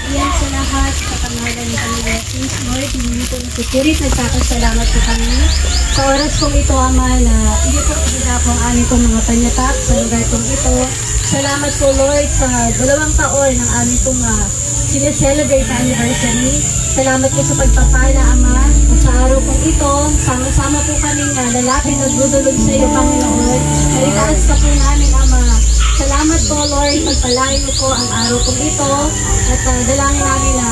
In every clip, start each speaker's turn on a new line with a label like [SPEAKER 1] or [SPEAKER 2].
[SPEAKER 1] Iyan sa lahat sa pangalan ng Panginoon Jesus, Lord, hindi po nasusulit. Nagpapasalamat po kami sa oras kong ito, Ama, na hindi po po ang aming pong mga panyatak sa lugar pong ito. Salamat po, Lord, sa 2 taon ng aming pong sineselebrate na anniversary. Salamat po sa pagpapala, Ama. At sa araw pong ito, sama-sama po kaming lalapit at dudulog sa iyo, Panginoon. Nalitaas ka po namin, Ama. Salamat po, Lord. Pagpalain mo po ang araw pong ito. At dalangin namin na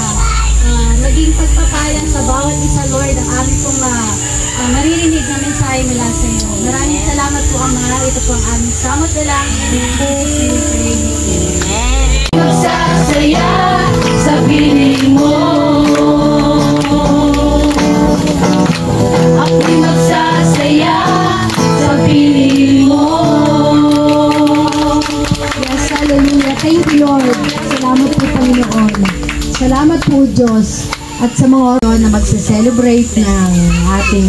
[SPEAKER 1] maging pagpapala sa bawat isa, Lord, ang aming pong maririnig na mensahe mula sa iyo. Maraming salamat po, Ama. Ito po ang aming samot dalangin. Amen.
[SPEAKER 2] Magsasaya sa piling mo, ako'y magsasaya sa piling mo.
[SPEAKER 3] Yes, hallelujah. Thank you, Lord. Salamat po, Panginoon. Salamat po, Diyos. At sa mga oras na magse-celebrate ng ating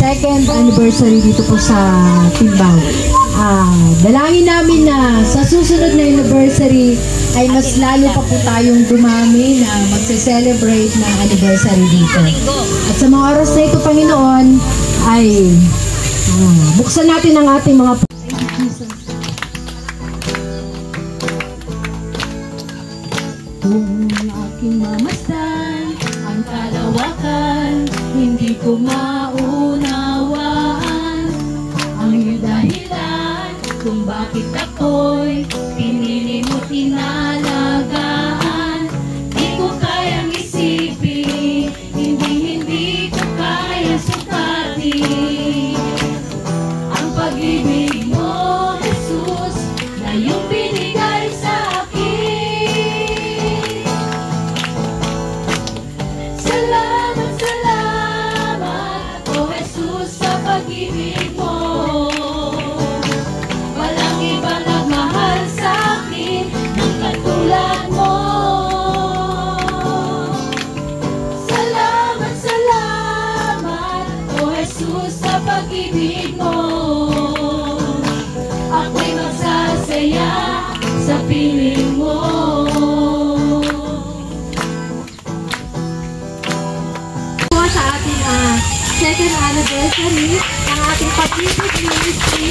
[SPEAKER 3] 2nd anniversary dito po sa Timbang. Dalangin namin na sa susunod na anniversary ay mas lalo pa po tayong dumami na magse-celebrate ng anniversary dito. At sa mga oras na ito, Panginoon, ay buksan natin ang ating mga
[SPEAKER 2] Kung aking mamasdan ang kalawakan, hindi ko maunawaan ang iyong dahilan kung bakit ako'y pinili mo tinalagaan. Di ko kayang isipin, hindi ko kaya sukatin ang pag-ibig mo, Jesus, na iyong binigay sa akin. Salamat, salamat, O Jesus, sa pag-ibig mo. Walang ibang nagmahal sa akin ng katulad mo. Salamat, salamat, O Jesus, sa pag-ibig mo. Ako'y magsasaya sa piling mo.
[SPEAKER 1] Sa ating 2nd anniversary, ang ating Pag-ibig Ministry,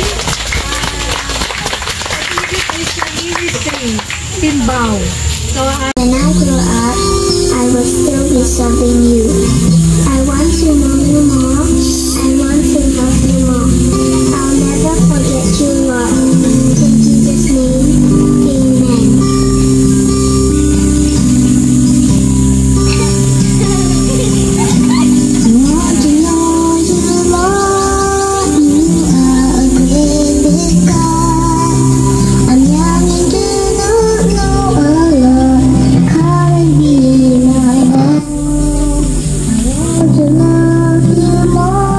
[SPEAKER 1] Timbao. So,
[SPEAKER 4] when I grow up, I will still be serving you. I want to know you more. I want to love you more. I'll never forget you, Lord. In Jesus' name, amen. Lord, you know you, Lord. You are a great God. I'm young and do not know, oh Lord. Come and be my God. I want to love you more.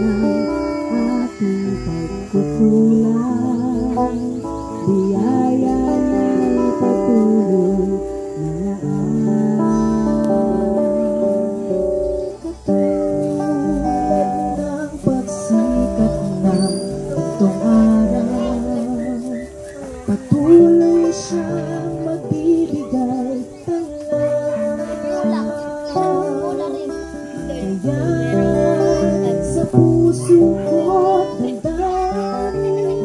[SPEAKER 3] ating pagkukulang, biyaya ng patuloy na katulad ng pagsikat ng itong araw, patuloy siyang magbibigay tanglaw. Kaya sa puso ko't damdamin,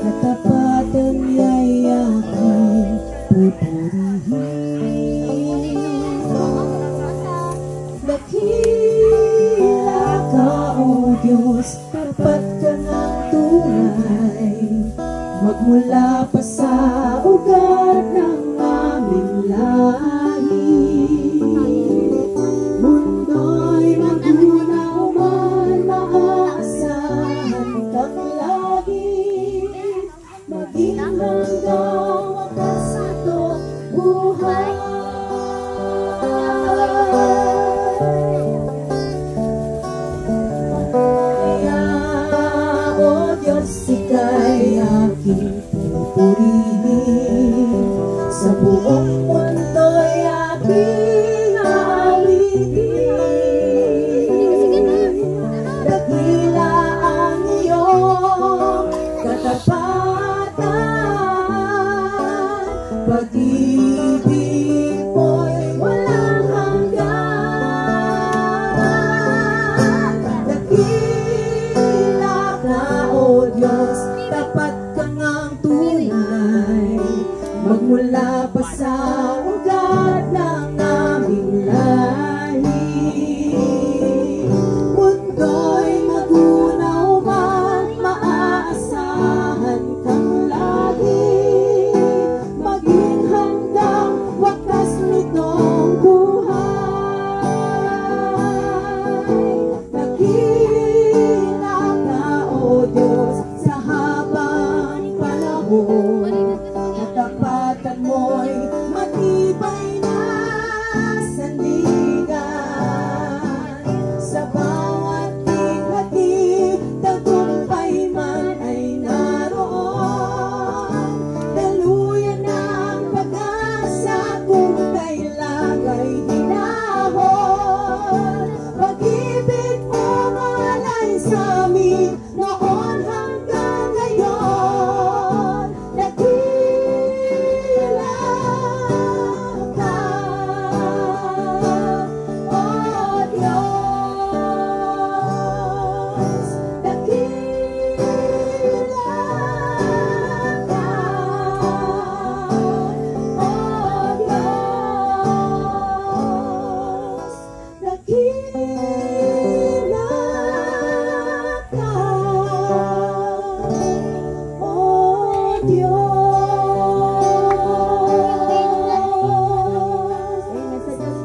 [SPEAKER 3] katapatan niya'y aking pupurihin. Dakila ka, O Diyos, tapat ka ng tunay, magmula pa sa ugat ng aming lahi. Mundo'y magunaw man, maaasahan kang lagi, maging hanggang wakas itong buhay. Kaya, O Diyos, ika'y aking pupurihin, sa buong mundo'y aking aalitin. Dakila ang iyong katapatan, pag-ibig mo'y walang hanggan. Dakila ka, O Diyos, tapat ka ngang tunay, magmula pa sa ugat ng aming lahi. Mundo'y magunaw man, maaasahan kang lagi, maging hanggang wakas nitong buhay. Dakila ka, O Diyos, sa habang panahon, katapatan mo'y matibay na sandigan. Sa bawat lighati, tagumpay man ay naroon. Daluyan ng pag-asa kung kailan ay hinahon. Pag-ibig mo malay sa amin, noon hanggang ngayon. Dakila ka, O Diyos. Dakila ka, O Diyos. Dakila ka, O Diyos.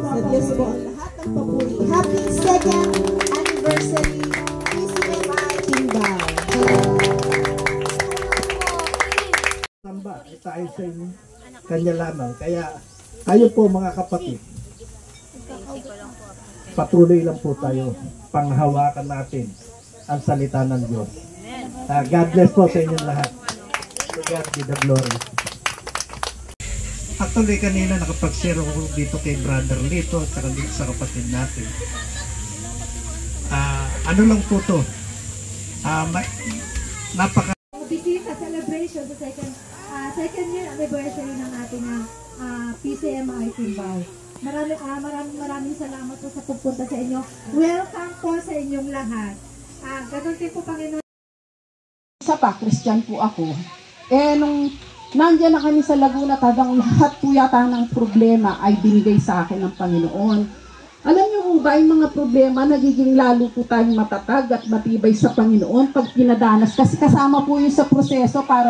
[SPEAKER 5] Sa Diyos po ang lahat ng papuri. Happy 2nd anniversary PCMI Kingdom.
[SPEAKER 6] Samba, tayo sa inyo, kanya lamang. Kaya kayo po mga kapatid, patuloy lang po tayo, panghawakan natin ang salita ng Diyos. God bless po sa inyong lahat. To God be the glory. Actually, kanina nakapag-share ako dito kay Brother Lito at saka dito sa kapatid natin. Ano lang po to? Napaka
[SPEAKER 1] Bisita celebration sa second year anniversary ng ating PCMI Timbao. Maraming salamat po sa pagpunta sa inyo. Welcome po sa inyong lahat. Ganun din po, Panginoon.
[SPEAKER 3] Isa pa, Christian po ako. Nung nandiyan na kami sa Laguna, talagang lahat po yata ng problema ay binigay sa akin ng Panginoon. Alam niyo po ba, yung mga problema, nagiging lalo po tayong matatag at matibay sa Panginoon pag pinadanas. Kasi kasama po yun sa proseso para